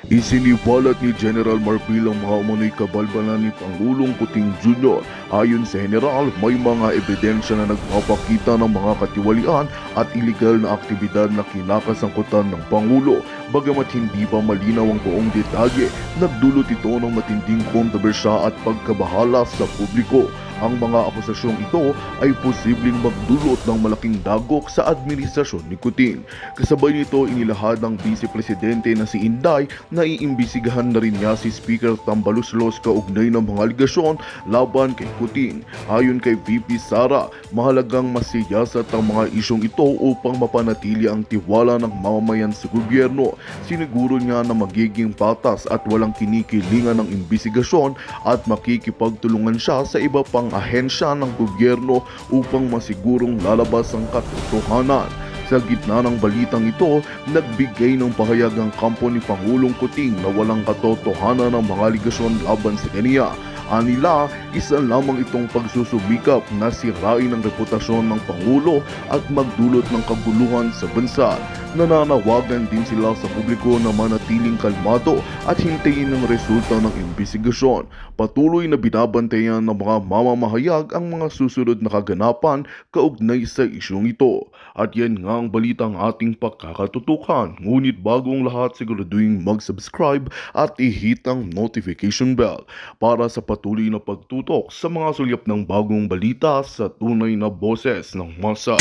Isiniwalat ni General Marbil ang mga umano'y kabalbalan ni Pangulong Kuting Jr. Ayon sa General, may mga ebidensya na nagpapakita ng mga katiwalian at ilegal na aktibidad na kinakasangkutan ng Pangulo. Bagamat hindi pa malinaw ang buong detalye, nagdulot ito ng matinding kontrobersya at pagkabahala sa publiko. Ang mga akusasyong ito ay posibleng magdulot ng malaking dagok sa administrasyon ni Kuting. Kasabay nito inilahad ng Vice Presidente na si Inday na iimbisigahan na rin niya si Speaker Tambaluslos kaugnay ng mga aligasyon laban kay Kuting. Ayon kay VP Sara, mahalagang masiyasat ang mga isyong ito upang mapanatili ang tiwala ng mamamayan sa gobyerno. Siniguro niya na magiging patas at walang kinikilingan ng imbisigasyon at makikipagtulungan siya sa iba pang ahensya ng gobyerno upang masigurong lalabas ang katotohanan. Sa gitna ng balitang ito, nagbigay ng pahayag ang kampo ni Pangulong Kuting na walang katotohanan ng mga aligasyon laban sa kaniya. Anila, isa lamang itong pagsusumikap na sirain ang reputasyon ng Pangulo at magdulot ng kaguluhan sa bansa. Nananawagan din sila sa publiko na manatiling kalmado at hintayin ang resulta ng imbestigasyon. Patuloy na binabantayan ng mga mamamahayag ang mga susunod na kaganapan kaugnay sa isyong ito. At yan nga ang balitang ating pagkakatutukan. Ngunit bagong lahat, siguraduhin mag-subscribe at i-hit ang notification bell para sa patuloy na pagtutok sa mga sulyap ng bagong balita sa tunay na boses ng masa.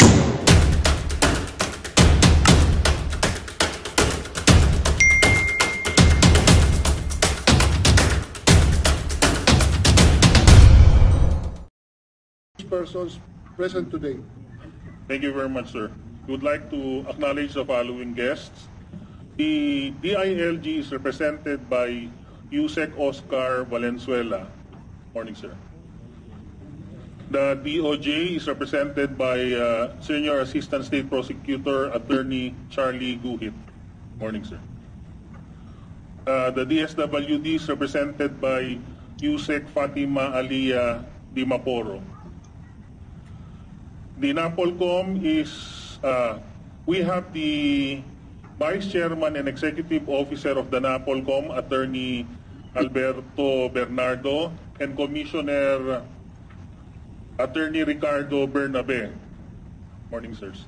Persons present today. Thank you very much, sir. We would like to acknowledge the following guests. The DILG is represented by Yusek Oscar Valenzuela. Morning, sir. The DOJ is represented by Senior Assistant State Prosecutor Attorney Charlie Guhit. Morning, sir. The DSWD is represented by Yusek Fatima Alia Dimaporo. The NAPOLCOM is, we have the Vice Chairman and Executive Officer of the NAPOLCOM, Attorney Alberto Bernardo, and Commissioner Attorney Ricardo Bernabe. Morning, sirs.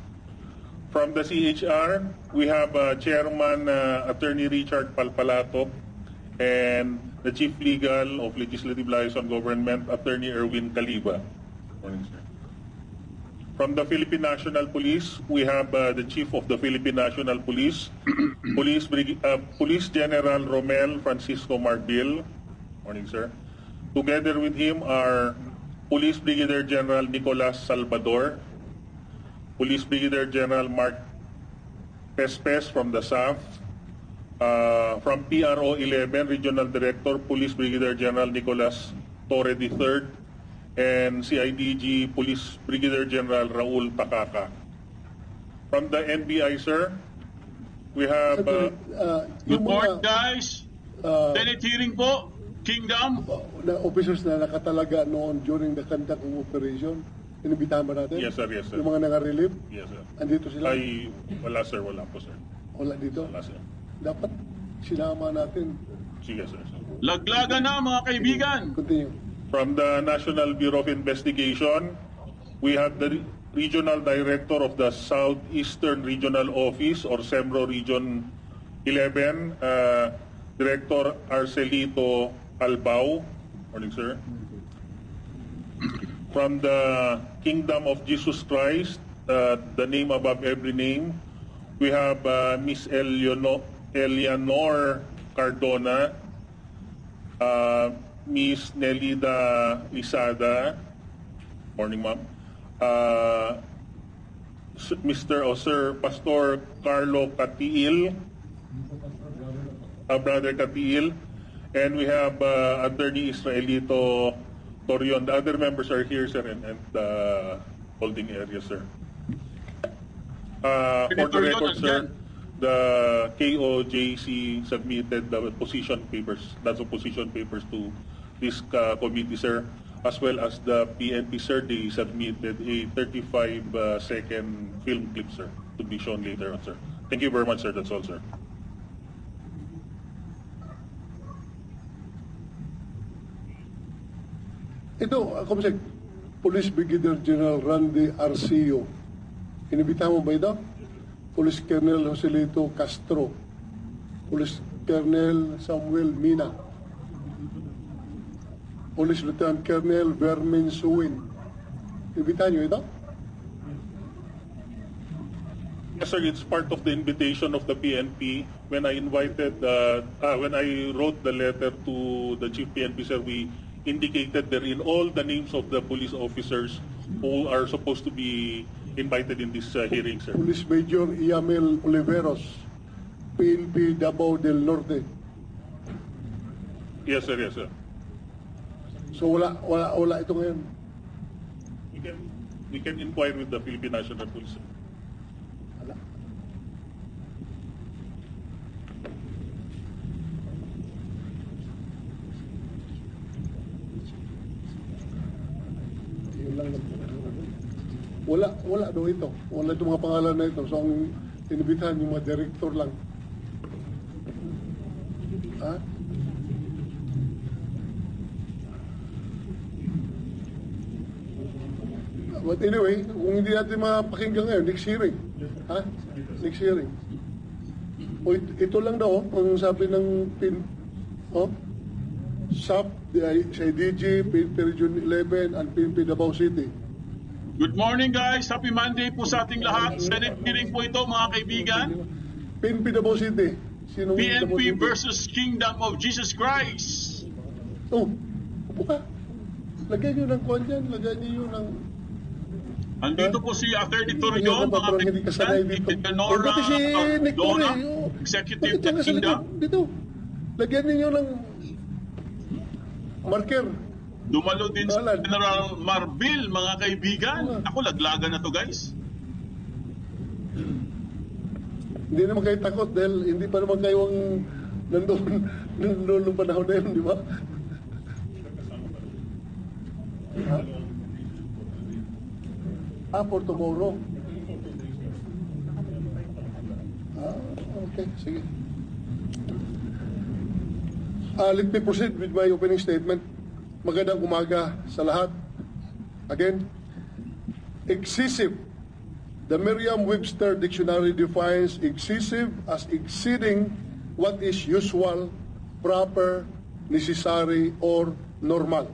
From the CHR, we have Chairman Attorney Richard Palpalato and the Chief Legal of Legislative Liaison Government, Attorney Erwin Caliba. Morning, sir. From the Philippine National Police, we have the Chief of the Philippine National Police, Police General Romel Francisco Marbil. Morning, sir. Together with him are Police Brigadier General Nicolas Salvador, Police Brigadier General Mark Pespes from the South, from PRO 11, Regional Director, Police Brigadier General Nicolas Torre III, and CIDG Police Brigadier General Raul Takaka. From the NBI, sir, we have... Good morning, guys. Senate hearing po, Kingdom. Na officers na nakatalaga noon during the conduct of operation, inibitahan ba natin? Yes, sir, yes, sir. Yung mga naka-relieve? Yes, sir. Andito sila? Ay, wala, sir. Wala po, sir. Wala dito? Wala, sir. Dapat sinama natin. Sige, sir. Laglagan na, mga kaibigan. Continue. From the National Bureau of Investigation, we have the Regional Director of the Southeastern Regional Office or SEMRO Region 11, Director Arcelito Albao. Morning, sir. From the Kingdom of Jesus Christ, the name above every name, we have Miss Eleanor Cardona, Miss Nelida Lisada. Morning, ma'am. Mr. or Sir Pastor Carlo Catiil, Brother Catiil, and we have Attorney Israelito Torion. The other members are here, sir, and holding area, sir. For the record, sir, the KOJC submitted the position papers, that's the position papers to this committee, sir, as well as the PNP, sir. They submitted a 35-second film clip, sir, to be shown later on, sir. Thank you very much, sir. That's all, sir. Ito, Comsec, Police Brigadier General Randy Arceo. Inibitahan mo ba ito? Police Colonel Joselito Castro. Police Colonel Samuel Mina. Police Lieutenant Colonel Vermin Suwin. Inibitahan nyo ito? Yes, sir. It's part of the invitation of the PNP. When I wrote the letter to the Chief PNP, sir, we indicated therein all the names of the police officers who are supposed to be invited in this hearing, sir. Police Major Iamel Oliveros, PNP Davao del Norte. Yes, sir. Yes, sir. So wala ito ngayon. We can inquire with the Philippine National Police, sir. Wala. Yun lang naman. Wala daw ito. Wala itong mga pangalan na ito. So ang inibitahan yung mga director lang. Ha? But anyway, kung hindi natin mapakinggan ngayon, next hearing. Ha? Next hearing. O ito lang daw, ang sabi ng SAP, sa DG, PNP Region 11, and PNP Davao City. Good morning guys, happy Monday po sa ating lahat. Senate hearing po ito mga kaibigan. PNP Davao City. Sinong Davao PNP City? versus Kingdom of Jesus Christ. Oh, upo ka. Lagyan nyo ng kwan dyan. Lagyan nyo ng... Andito po si Attorney Hindi Torion, ako parang hindi kasanay dito. Eleonora Pati si Nick Torre. Dona, Oh. Executive Bakit dyan ng ka sa Kingdom. likod? Dito. Lagyan ninyo ng marker. Dumalo din si Balan. General Marbil, mga kaibigan. Ako, laglagan na to guys. Hindi naman kayo takot dahil hindi pa naman kayo ang nandun nung panahon na yun, di ba? For tomorrow. Okay, sige. Let me proceed with my opening statement. Magandang umaga sa lahat. Again, excessive. The Merriam-Webster Dictionary defines excessive as exceeding what is usual, proper, necessary, or normal.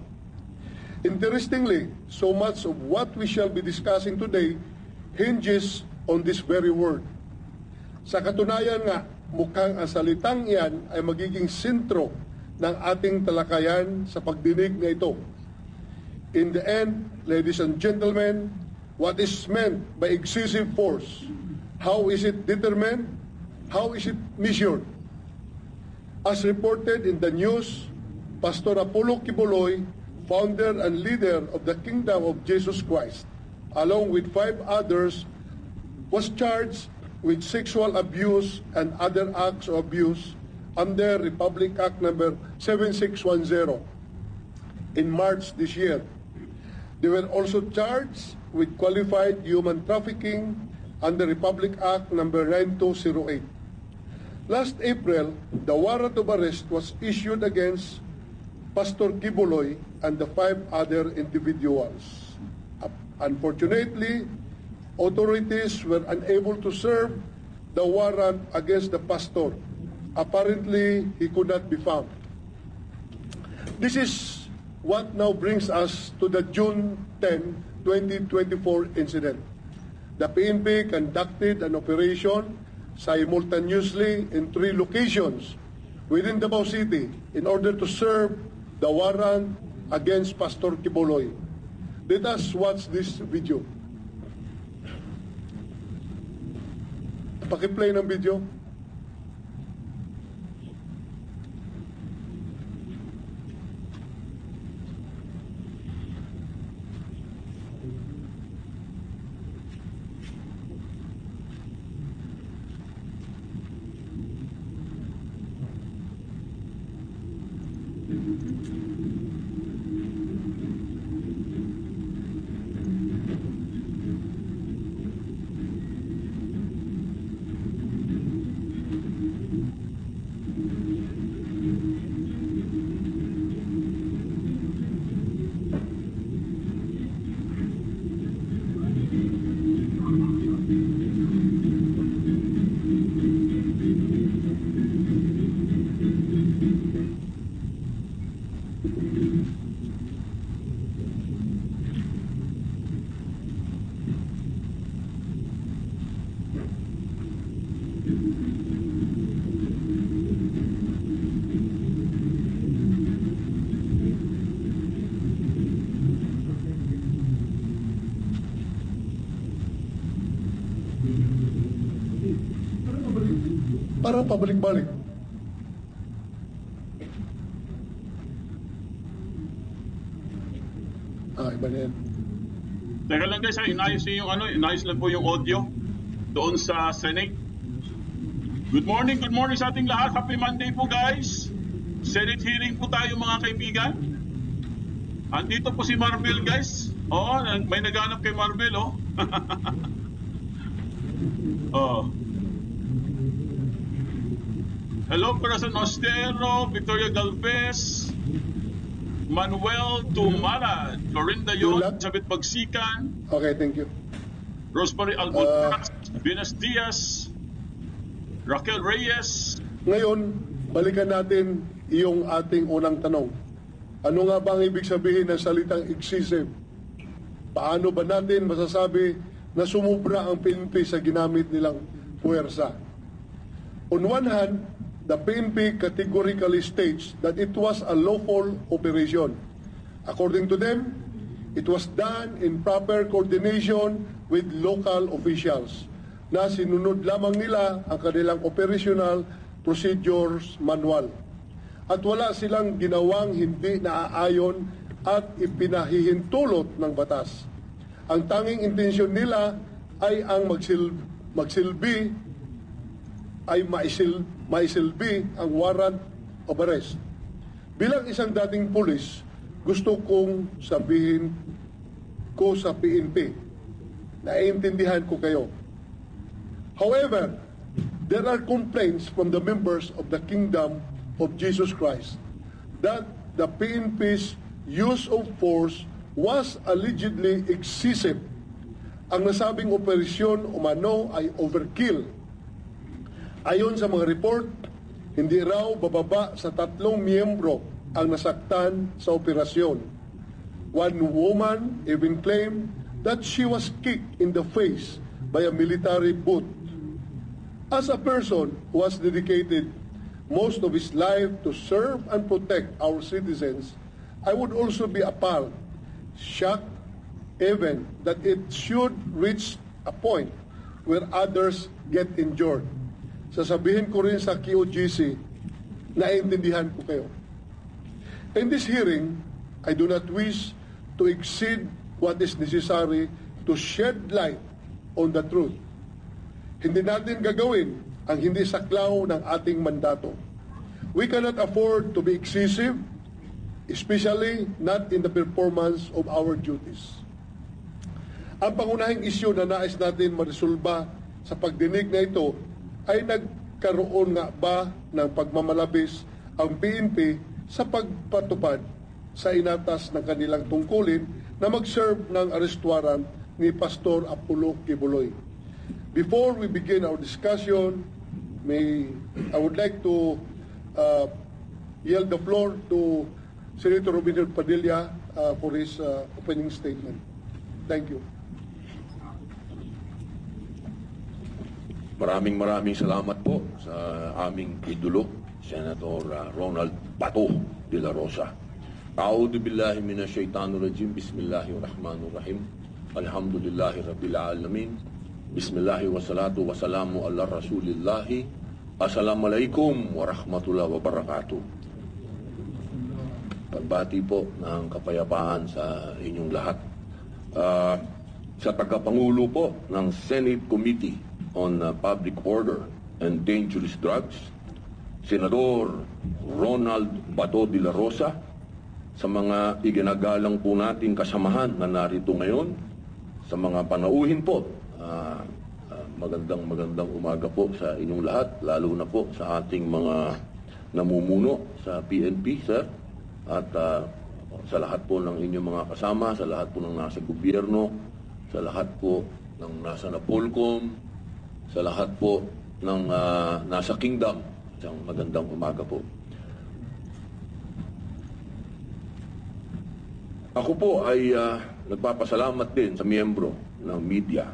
Interestingly, so much of what we shall be discussing today hinges on this very word. Sa katunayan nga, mukhang ang salitang iyan ay magiging sentro ng ating talakayan sa pagdinig na ito. In the end, ladies and gentlemen, what is meant by excessive force? How is it determined? How is it measured? As reported in the news, Pastor Apollo Kibuloy, founder and leader of the Kingdom of Jesus Christ, along with 5 others, was charged with sexual abuse and other acts of abuse under Republic Act number 7610 in March this year. They were also charged with qualified human trafficking under Republic Act number 9208. Last April, the warrant of arrest was issued against Pastor Kibuloy and the 5 other individuals. Unfortunately, authorities were unable to serve the warrant against the pastor. Apparently, he could not be found. This is what now brings us to the June 10, 2024 incident. The PNP conducted an operation simultaneously in 3 locations within Davao City in order to serve the warrant against Pastor Kibuloy. Let us watch this video. Paki-play ng video. Para pabalik-balik. Iba na yan. Teka lang guys, inayos lang po yung audio doon sa Senate. Good morning sa ating lahat. Happy Monday po guys. Senate hearing po tayo mga kaibigan. Andito po si Marvel guys. Oo, may naghanap kay Marvel oh. Oh. Hello, Corazon Ostero, Victoria Galvez, Manuel Tumala, Florinda Yon, Elizabeth Bagsikan. Okay, thank you. Rosemary Almonte, Venus Diaz, Raquel Reyes. Ngayon, balikan natin yung ating unang tanong. Ano nga ba ang ibig sabihin ng salitang excessive? Paano ba natin masasabi na sumubra ang PNP sa ginamit nilang puwersa? On one hand, the PNP categorically states that it was a lawful operation. According to them, it was done in proper coordination with local officials na sinunod lamang nila ang kanilang operational procedures manual. At wala silang ginawang hindi naaayon at ipinahihintulot ng batas. Ang tanging intensyon nila ay ang maisilbi ang warrant of arrest. Bilang isang dating pulis, gusto kong sabihin ko sa PNP, naiintindihan ko kayo. However, there are complaints from the members of the Kingdom of Jesus Christ that the PNP's use of force was allegedly excessive. Ang nasabing operasyon umano ay overkill. Ayon sa mga report, hindi raw bababa sa 3 miyembro ang nasaktan sa operasyon. One woman even claimed that she was kicked in the face by a military boot. As a person who has dedicated most of his life to serve and protect our citizens, I would also be appalled, shocked, even that it should reach a point where others get injured. Sasabihin ko rin sa QGC, naiintindihan ko kayo. In this hearing, I do not wish to exceed what is necessary to shed light on the truth. Hindi natin gagawin ang hindi saklaw ng ating mandato. We cannot afford to be excessive, especially not in the performance of our duties. Ang pangunahing isyu na nais natin maresolba sa pagdinig na ito ay nagkaroon nga ba ng pagmamalabis ang PNP sa pagpatupad sa inatas ng kanilang tungkulin na mag-serve ng arrest warrant ni Pastor Apollo Kibuloy. Before we begin our discussion, I would like to yield the floor to Senator Robin Padilla for his opening statement. Thank you. Maraming salamat po sa aming idolo, Senator Ronald Bato de la Rosa. A'udhu billahi minash shaitanir rajim. Bismillahirrahmanirrahim. Alhamdulillahi rabbil alamin. Bismillahi wassalatu wassalamu ala rasulillahi. Assalamualaikum warahmatullahi wabarakatuh. Pagbati po ng kapayapaan sa inyong lahat. Sa tagapangulo po ng Senate Committee on Public Order and Dangerous Drugs, Senador Ronald Bato de la Rosa, sa mga iginagalang po nating kasamahan na narito ngayon, sa mga panauhin po, magandang umaga po sa inyong lahat, lalo na po sa ating mga namumuno sa PNP, sir, at sa lahat po ng inyong mga kasama, sa lahat po ng nasa gobyerno, sa lahat po ng nasa Napolcom, sa lahat po ng nasa Kingdom. Isang magandang umaga po. Ako po ay nagpapasalamat din sa miyembro ng media.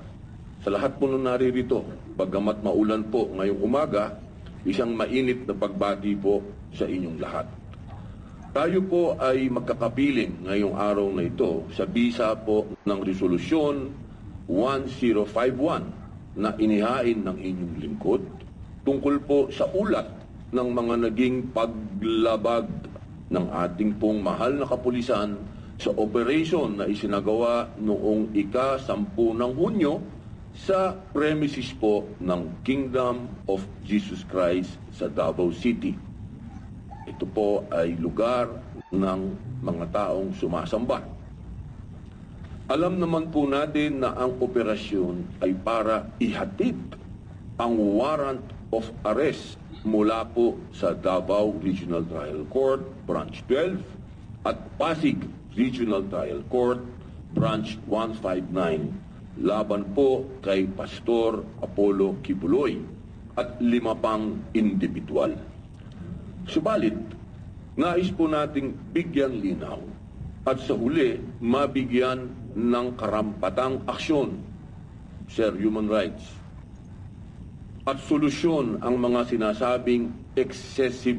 Sa lahat po nung naririto, bagamat maulan po ngayong umaga, isang mainit na pagbati po sa inyong lahat. Tayo po ay magkakapiling ngayong araw na ito sa bisa po ng Resolusyon 1051 na inihain ng inyong lingkod tungkol po sa ulat ng mga naging paglabag ng ating pong mahal na kapulisan sa operation na isinagawa noong ika-10 ng Hunyo sa premises po ng Kingdom of Jesus Christ sa Davao City. Ito po ay lugar ng mga taong sumasamba. Alam naman po natin na ang operasyon ay para ihatid ang warrant of arrest mula po sa Davao Regional Trial Court, Branch 12 at Pasig Regional Trial Court, Branch 159, laban po kay Pastor Apollo Kibuloy at 5 pang individual. Subalit, nais po nating bigyan linaw at sa huli mabigyan ng karampatang aksyon, Sir Human Rights, at solusyon ang mga sinasabing excessive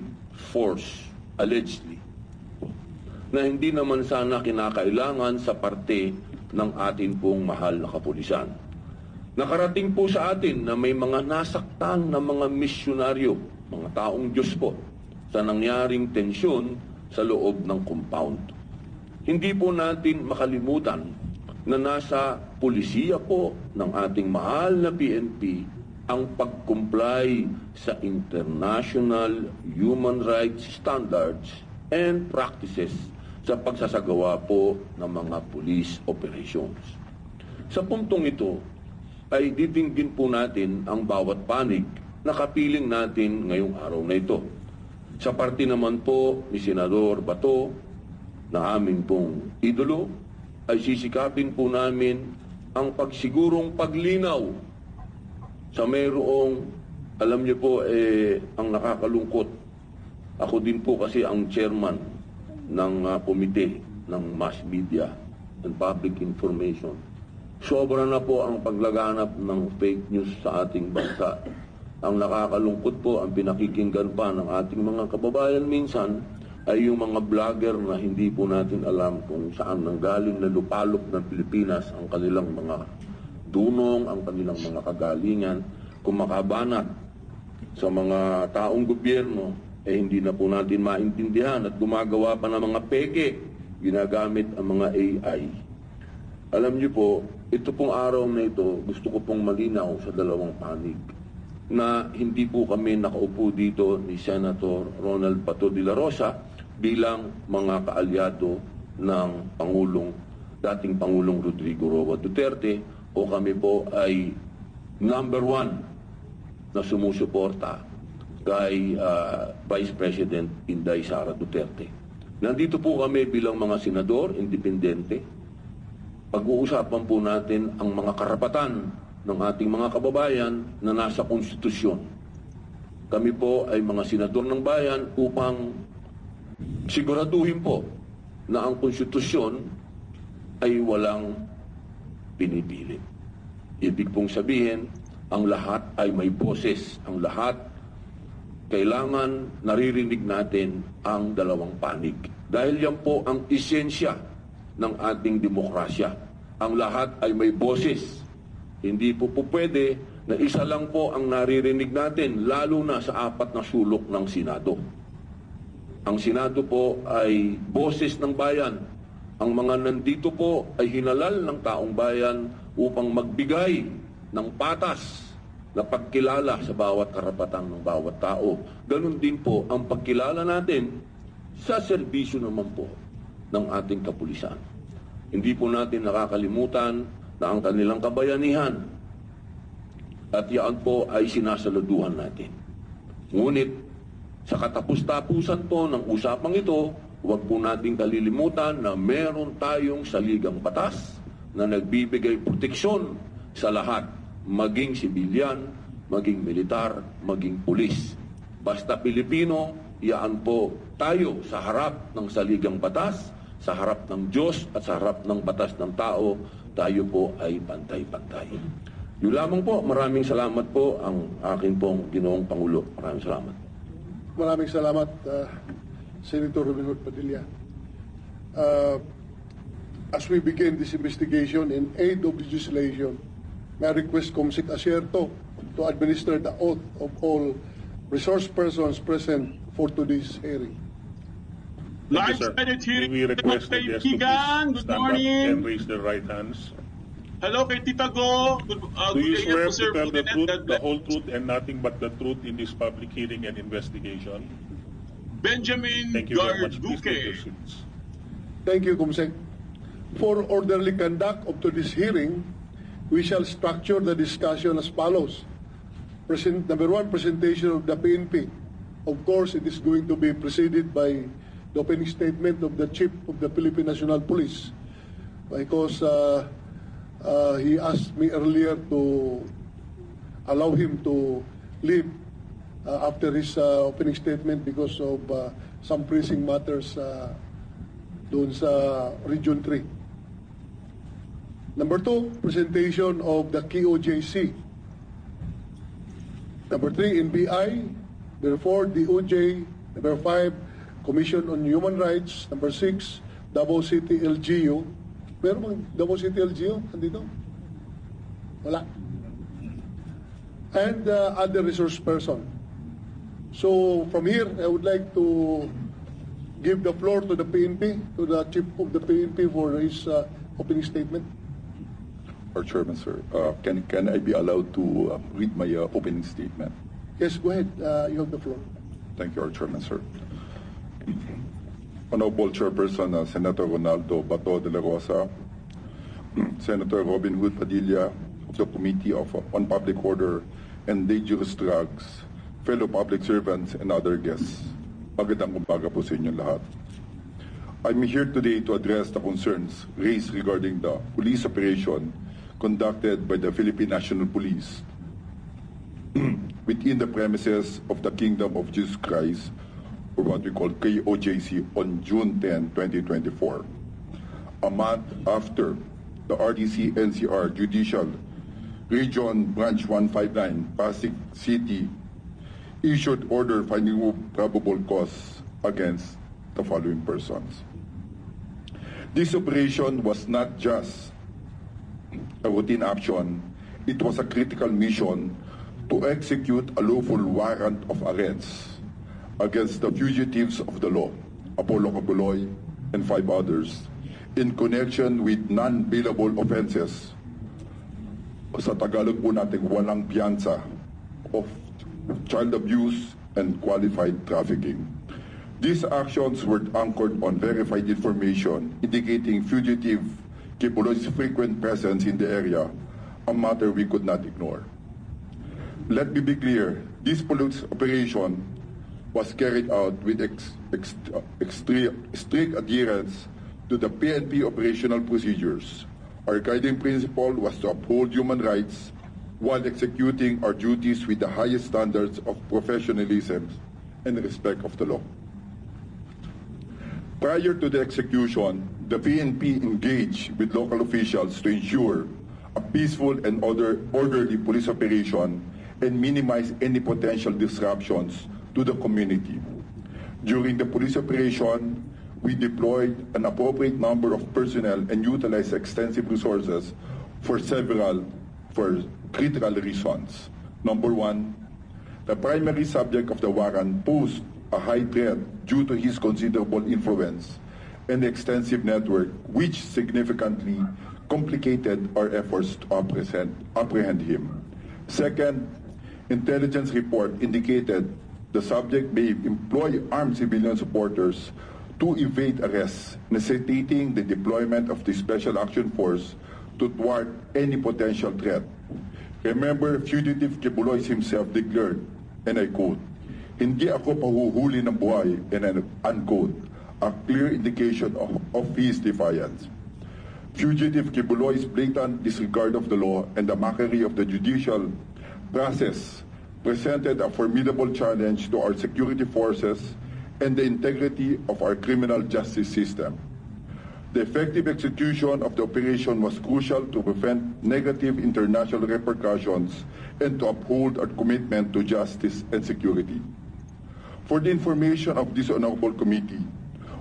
force, allegedly, na hindi naman sana kinakailangan sa parte ng atin pong mahal na kapulisan. Nakarating po sa atin na may mga nasaktan na mga misyonaryo, mga taong Diyos po, sa nangyaring tensyon sa loob ng compound. Hindi po natin makalimutan na nasa pulisiya po ng ating mahal na PNP ang pag-comply sa international human rights standards and practices sa pagsasagawa po ng mga police operations. Sa puntong ito ay ditinggin po natin ang bawat panig na kapiling natin ngayong araw na ito. Sa parte naman po ni Senador Bato na aming pong idolo ay sisikapin po namin ang pagsigurong paglinaw sa mayroong, alam niyo po, ang nakakalungkot. Ako din po kasi ang chairman ng komite ng mass media and public information. Sobra na po ang paglaganap ng fake news sa ating bansa. Ang nakakalungkot po, ang pinakikinggan pa ng ating mga kababayan minsan ay yung mga vlogger na hindi po natin alam kung saan nanggaling na lupalop ng Pilipinas ang kanilang mga dunong, ang kanilang mga kagalingan, kumakabanat sa mga taong gobyerno, hindi na po natin maintindihan at gumagawa pa ng mga peke, ginagamit ang mga AI. Alam niyo po, ito pong araw na ito, gusto ko pong malinaw sa dalawang panig na hindi po kami nakaupo dito ni Senator Ronald Bato de la Rosa bilang mga kaalyado ng dating Pangulong Rodrigo Roa Duterte, o kami po ay number 1 na sumusuporta kay Vice President Inday Sara Duterte. Nandito po kami bilang mga senador, independente. Pag-uusapan po natin ang mga karapatan ng ating mga kababayan na nasa konstitusyon. Kami po ay mga senador ng bayan upang siguraduhin po na ang konstitusyon ay walang pinipilit. Ibig pong sabihin, ang lahat ay may boses. Ang lahat, kailangan naririnig natin ang dalawang panig. Dahil yan po ang esensya ng ating demokrasya. Ang lahat ay may boses. Hindi po pwede na isa lang po ang naririnig natin, lalo na sa 4 na sulok ng Senado. Ang Senado po ay boses ng bayan. Ang mga nandito po ay hinalal ng taong bayan upang magbigay ng patas na pagkilala sa bawat karapatan ng bawat tao. Ganun din po ang pagkilala natin sa serbisyo naman po ng ating kapulisan. Hindi po natin nakakalimutan na ang kanilang kabayanihan at yan po ay sinasaluduhan natin. Ngunit sa katapus-tapusan po ng usapang ito, huwag po nating kalilimutan na meron tayong saligang batas na nagbibigay proteksyon sa lahat, maging sibilyan, maging militar, maging pulis. Basta Pilipino, iyaan po tayo sa harap ng saligang batas, sa harap ng Diyos at sa harap ng batas ng tao, tayo po ay pantay-pantay. Yun lamang po, maraming salamat po ang aking pong Ginoong Pangulo. Maraming salamat. Maraming salamat, Senator Robin Hood Padilla. As we begin this investigation in aid of legislation, may I request Comsec Asierto to administer the oath of all resource persons present for today's hearing. Thank you, Live sir. Senate hearing. We request the guests to please Kaibigan, good stand up morning. and raise their right hands. Hello kay Tita Go. Do Good you day swear po, to Sir tell the Budinet. truth, God the bless. whole truth, and nothing but the truth in this public hearing and investigation? Benjamin Thank you very much. Please take your Garduque. seats. Thank you, Kumsek. For orderly conduct of today's hearing, we shall structure the discussion as follows. Number one, presentation of the PNP. Of course, it is going to be preceded by the opening statement of the Chief of the Philippine National Police, because he asked me earlier to allow him to leave after his opening statement because of some pressing matters doon sa Region 3. Number two, presentation of the KOJC. Number three, NBI. Number four, DOJ. Number five, Commission on Human Rights. Number six, Davao City LGU. Meron bang Davao City LGU? Andito? Wala. And other resource person. So from here, I would like to give the floor to the PNP, to the Chief of the PNP for his opening statement. Our Chairman, sir, can I be allowed to read my opening statement? Yes, go ahead. You have the floor. Thank you, our Chairman, sir. Honorable Chairperson, Senator Ronaldo Bato de la Rosa, Senator Robin Hood Padilla of the Committee on Public Order and Dangerous Drugs, fellow public servants, and other guests. Magandang umaga po sa inyong lahat. I'm here today to address the concerns raised regarding the police operation conducted by the Philippine National Police within the premises of the Kingdom of Jesus Christ, or what we call KOJC, on June 10, 2024. A month after the RDC NCR Judicial Region Branch 159, Pasig City, issued order finding probable cause against the following persons. This operation was not just a routine action, it was a critical mission to execute a lawful warrant of arrest against the fugitives of the law, Apollo Cabuloy and 5 others, in connection with non-bailable offenses, sa Tagalog po natin walang piyansa, of child abuse and qualified trafficking. These actions were anchored on verified information indicating fugitive Kibuloy's frequent presence in the area, a matter we could not ignore. Let me be clear, this police operation was carried out with strict adherence to the PNP operational procedures. Our guiding principle was to uphold human rights while executing our duties with the highest standards of professionalism and respect of the law. Prior to the execution, the PNP engaged with local officials to ensure a peaceful and orderly police operation and minimize any potential disruptions to the community. During the police operation, we deployed an appropriate number of personnel and utilized extensive resources for critical reasons. Number one, the primary subject of the warrant posed a high threat due to his considerable influence and extensive network, which significantly complicated our efforts to apprehend him. Second, intelligence report indicated the subject may employ armed civilian supporters to evade arrest, necessitating the deployment of the Special Action Force to thwart any potential threat. Remember, fugitive Kibuloy himself declared, and I quote, "Hindi ako pahuhuli ng buhay," and unquote, a clear indication of his defiance. Fugitive Kibuloy's blatant disregard of the law and the mockery of the judicial process presented a formidable challenge to our security forces and the integrity of our criminal justice system. The effective execution of the operation was crucial to prevent negative international repercussions and to uphold our commitment to justice and security. For the information of this honorable committee,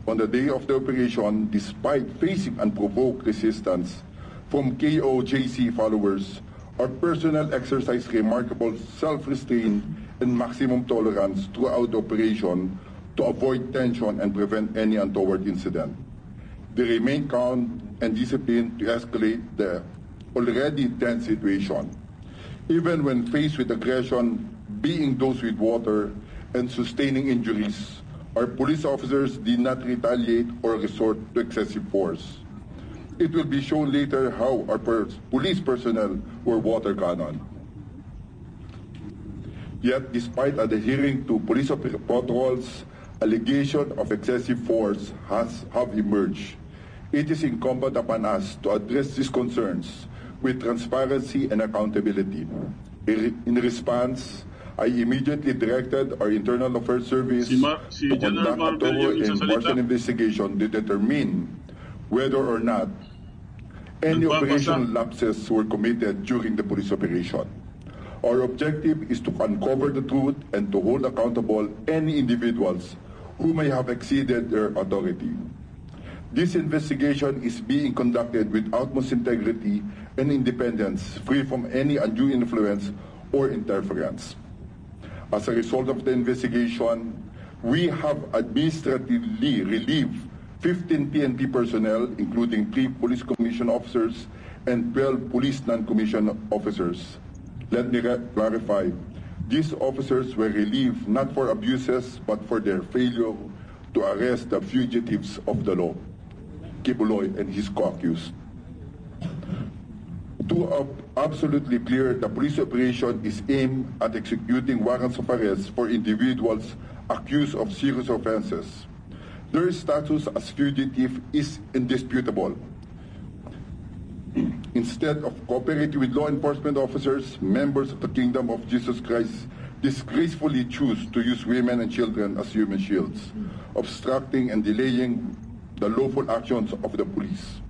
on the day of the operation, despite facing unprovoked resistance from KOJC followers, Our personnel exercise remarkable self-restraint and maximum tolerance throughout the operation to avoid tension and prevent any untoward incident. They remain calm and disciplined to escalate the already tense situation. Even when faced with aggression, being dosed with water, and sustaining injuries, our police officers did not retaliate or resort to excessive force. It will be shown later how our police personnel were water cannon. Yet, despite adhering to police protocols, allegations of excessive force have emerged. It is incumbent upon us to address these concerns with transparency and accountability. In response, I immediately directed our Internal Affairs Service Si to General conduct a Marbel thorough yung and nagsasalita. impartial investigation to determine whether or not any Nagbabasa. operational lapses were committed during the police operation. Our objective is to uncover the truth and to hold accountable any individuals who may have exceeded their authority. This investigation is being conducted with utmost integrity and independence, free from any undue influence or interference. As a result of the investigation, we have administratively relieved 15 PNP personnel, including 3 police commission officers and 12 police non-commissioned officers. Let me clarify, these officers were relieved not for abuses but for their failure to arrest the fugitives of the law, Kibuloy and his co-accused. To absolutely clear, the police operation is aimed at executing warrants of arrest for individuals accused of serious offenses. Their status as fugitive is indisputable. Instead of cooperating with law enforcement officers, members of the Kingdom of Jesus Christ disgracefully choose to use women and children as human shields, obstructing and delaying the lawful actions of the police.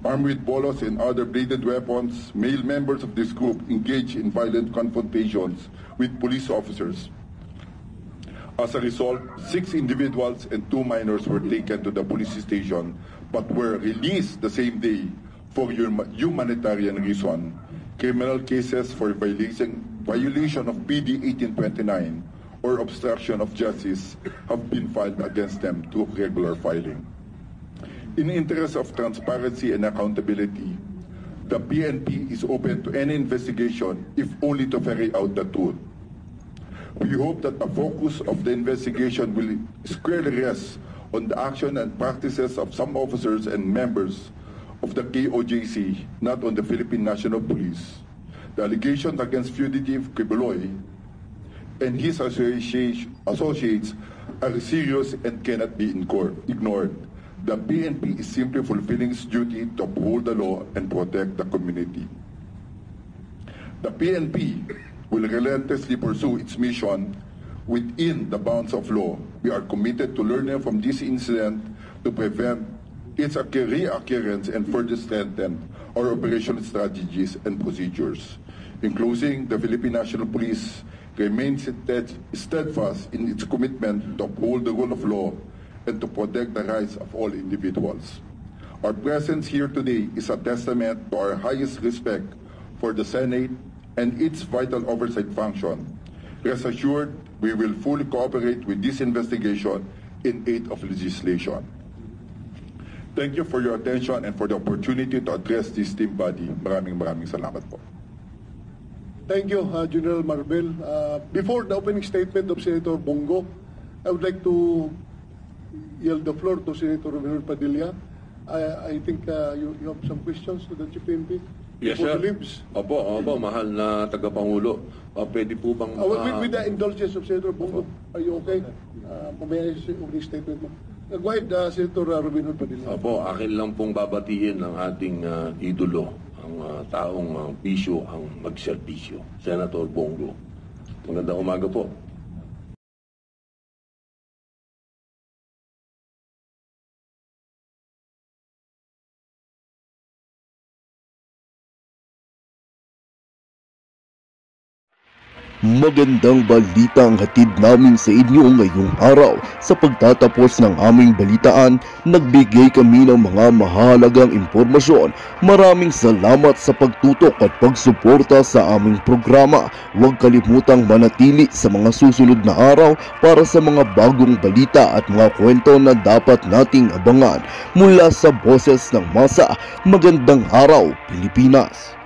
Armed with bolos and other bladed weapons, male members of this group engage in violent confrontations with police officers. As a result, 6 individuals and 2 minors were taken to the police station but were released the same day for humanitarian reason. Criminal cases for violation of PD 1829 or obstruction of justice have been filed against them through regular filing. In the interest of transparency and accountability, the PNP is open to any investigation if only to ferret out the truth. We hope that the focus of the investigation will squarely rest on the action and practices of some officers and members of the KOJC, not on the Philippine National Police. The allegations against fugitive Kibuloy and his associates are serious and cannot be ignored. The PNP is simply fulfilling its duty to uphold the law and protect the community. The PNP will relentlessly pursue its mission within the bounds of law. We are committed to learning from this incident to prevent its reoccurrence and further strengthen our operational strategies and procedures. In closing, the Philippine National Police remains steadfast in its commitment to uphold the rule of law and to protect the rights of all individuals. Our presence here today is a testament to our highest respect for the Senate and its vital oversight function. Rest assured, we will fully cooperate with this investigation in aid of legislation. Thank you for your attention and for the opportunity to address this team body. Maraming salamat po. Thank you, General Marbel. Before the opening statement of Senator Bongo, I would like to yield the floor to Senator Romero Padilla. I think you have some questions to the Chief PNP? Yes, before sir. he leaves. Opo, mahal na tagapangulo. Pwede po bang... With the indulgence of Senator Bongo, are you okay? Pumaya yung opening statement mo. Go ahead, Senator Romero Padilla. Opo, akin lang pong babatiin ng ating idolo, ang taong bisyo, ang magserbisyo, Senator Bongo. Magandang umaga po. Magandang balita ang hatid namin sa inyo ngayong araw. Sa pagtatapos ng aming balitaan, nagbigay kami ng mga mahalagang impormasyon. Maraming salamat sa pagtutok at pagsuporta sa aming programa. Huwag kalimutang manatili sa mga susunod na araw para sa mga bagong balita at mga kwento na dapat nating abangan. Mula sa Boses ng Masa, magandang araw Pilipinas!